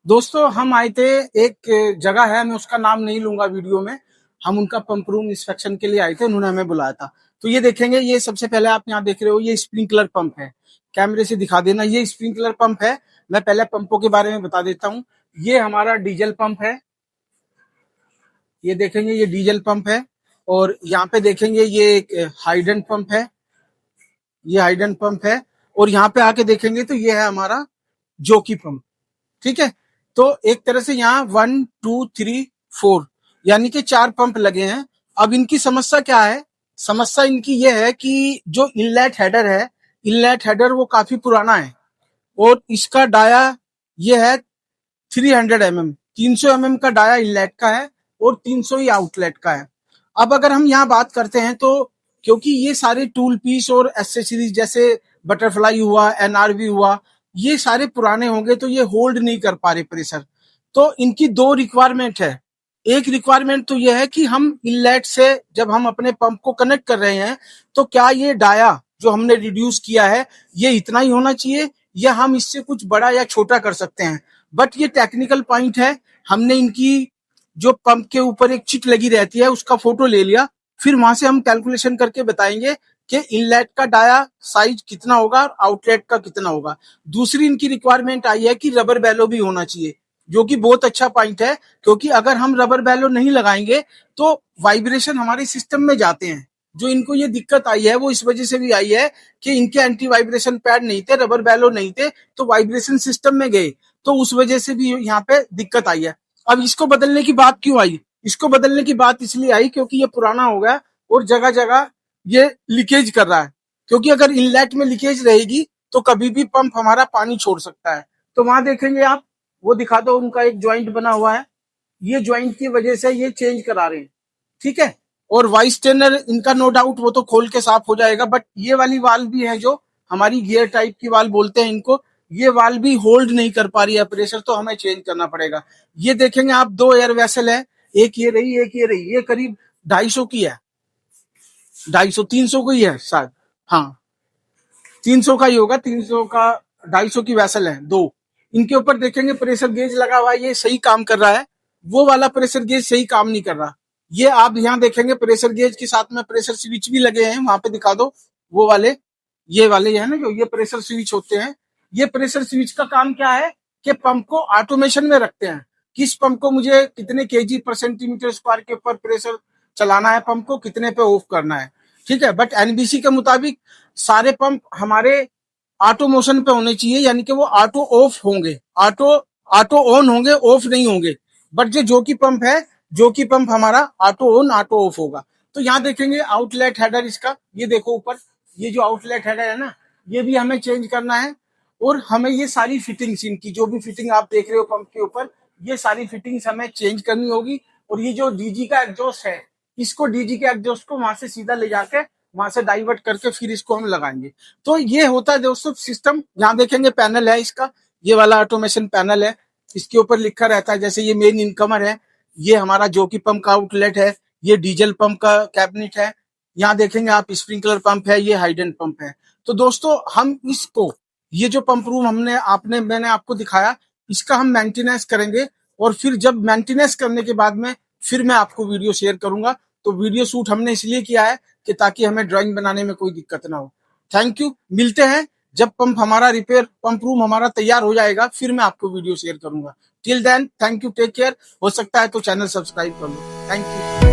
दोस्तों हम आए थे। एक जगह है, मैं उसका नाम नहीं लूंगा वीडियो में। हम उनका पंप रूम इंस्पेक्शन के लिए आए थे, उन्होंने हमें बुलाया था। तो ये देखेंगे, ये सबसे पहले आप यहाँ देख रहे हो, ये स्प्रिंकलर पंप है। कैमरे से दिखा देना, ये स्प्रिंकलर पंप है। मैं पहले पंपों के बारे में बता देता हूँ। ये हमारा डीजल पंप है। ये देखेंगे, ये डीजल पंप है। और यहाँ पे देखेंगे, ये एक हाइड्रेंट पंप है। ये हाइड्रेंट पंप है। और यहाँ पे आके देखेंगे तो ये है हमारा जोकी पंप। ठीक है। तो एक तरह से यहाँ 1 2 3 4 यानी कि 4 पंप लगे हैं। अब इनकी समस्या क्या है? समस्या इनकी ये है कि जो इनलेट हेडर है, इनलेट हेडर वो काफी पुराना है। और इसका डाया ये है 300 mm, 300 mm का डाया इनलेट का है और 300 ही आउटलेट का है। अब अगर हम यहाँ बात करते हैं तो क्योंकि ये सारे टूल पीस और एसेसरीज जैसे बटरफ्लाई हुआ, एनआरवी हुआ, ये सारे पुराने होंगे तो ये होल्ड नहीं कर पा रहे प्रेशर। तो इनकी दो रिक्वायरमेंट है। एक रिक्वायरमेंट तो ये है कि हम इनलेट से जब हम अपने पंप को कनेक्ट कर रहे हैं तो क्या ये डाया जो हमने रिड्यूस किया है ये इतना ही होना चाहिए या हम इससे कुछ बड़ा या छोटा कर सकते हैं। बट ये टेक्निकल पॉइंट है। हमने इनकी जो पंप के ऊपर एक चिट लगी रहती है उसका फोटो ले लिया, फिर वहां से हम कैलकुलेशन करके बताएंगे कि इनलेट का डाया साइज कितना होगा और आउटलेट का कितना होगा। दूसरी इनकी रिक्वायरमेंट आई है कि रबर बैलो भी होना चाहिए, जो कि बहुत अच्छा पॉइंट है। क्योंकि अगर हम रबर बैलो नहीं लगाएंगे तो वाइब्रेशन हमारे सिस्टम में जाते हैं। जो इनको ये दिक्कत आई है वो इस वजह से भी आई है कि इनके एंटी वाइब्रेशन पैड नहीं थे, रबर बैलो नहीं थे, तो वाइब्रेशन सिस्टम में गए, तो उस वजह से भी यहाँ पे दिक्कत आई है। अब इसको बदलने की बात क्यों आई? इसको बदलने की बात इसलिए आई क्योंकि ये पुराना हो गया और जगह जगह ये लीकेज कर रहा है। क्योंकि अगर इनलेट में लीकेज रहेगी तो कभी भी पंप हमारा पानी छोड़ सकता है। तो वहां देखेंगे आप, वो दिखा दो, उनका एक ज्वाइंट बना हुआ है। ये ज्वाइंट की वजह से ये चेंज करा रहे हैं। ठीक है। और वाइस टेनर इनका नो डाउट वो तो खोल के साफ हो जाएगा, बट ये वाली वाल भी है जो हमारी गियर टाइप की वाल बोलते हैं इनको, ये वाल भी होल्ड नहीं कर पा रही है प्रेशर, तो हमें चेंज करना पड़ेगा। ये देखेंगे आप, दो एयर वेसल है, एक ये रही एक ये रही, ये करीब 250 की है, 250 300 की है शायद। हाँ, 300 का ही होगा, 300 का 250 की वेसल है दो। इनके ऊपर देखेंगे प्रेशर गेज लगा हुआ है, ये सही काम कर रहा है। वो वाला प्रेशर गेज सही काम नहीं कर रहा। ये आप यहाँ देखेंगे प्रेशर गेज के साथ में प्रेशर स्विच भी लगे हैं, वहां पे दिखा दो वो वाले, ये वाले है ना जो ये प्रेशर स्विच होते हैं। ये प्रेशर स्विच का काम क्या है कि पंप को ऑटोमेशन में रखते हैं। किस पंप को मुझे कितने केजी पर सेंटीमीटर स्क्वायर के ऊपर प्रेशर चलाना है, पंप को कितने पे ऑफ करना है। ठीक है। बट एनबीसी के मुताबिक सारे पंप हमारे ऑटो मोशन पे होने चाहिए, यानी कि वो ऑटो ऑफ होंगे, ऑटो ऑटो ऑन होंगे, ऑफ नहीं होंगे। बट जो की पंप है, जो की पंप हमारा ऑटो ऑन ऑटो ऑफ होगा। तो यहाँ देखेंगे आउटलेट हेडर इसका, ये देखो ऊपर, ये जो आउटलेट हेडर है ना, ये भी हमें चेंज करना है। और हमें ये सारी फिटिंग्स, इनकी जो भी फिटिंग आप देख रहे हो पंप के ऊपर, ये सारी फिटिंग्स हमें चेंज करनी होगी। और ये जो डीजी का एग्जॉस्ट है, इसको डीजी के एग्जॉस्ट को वहां से सीधा ले जाके वहां से डाइवर्ट करके फिर इसको हम लगाएंगे। तो ये होता है दोस्तों सिस्टम। यहाँ देखेंगे पैनल है इसका, ये वाला ऑटोमेशन पैनल है। इसके ऊपर लिखा रहता है, जैसे ये मेन इनकमर है, ये हमारा जोकी पंप का आउटलेट है, ये डीजल पंप का कैबिनेट है। यहाँ देखेंगे आप स्प्रिंकलर पंप है, ये हाइड्रेंट पंप है। तो दोस्तों हम इसको, ये जो पंप रूम मैंने आपको दिखाया, इसका हम मेंटेनेंस करेंगे। और फिर जब मेंटेनेंस करने के बाद में फिर मैं आपको वीडियो शेयर करूंगा। तो वीडियो शूट हमने इसलिए किया है कि ताकि हमें ड्राइंग बनाने में कोई दिक्कत ना हो। Thank you. मिलते हैं जब पंप हमारा रिपेयर, पंप रूम हमारा तैयार हो जाएगा, फिर मैं आपको वीडियो शेयर करूंगा। Till then thank you, take care. हो सकता है तो चैनल सब्सक्राइब कर लो। Thank you.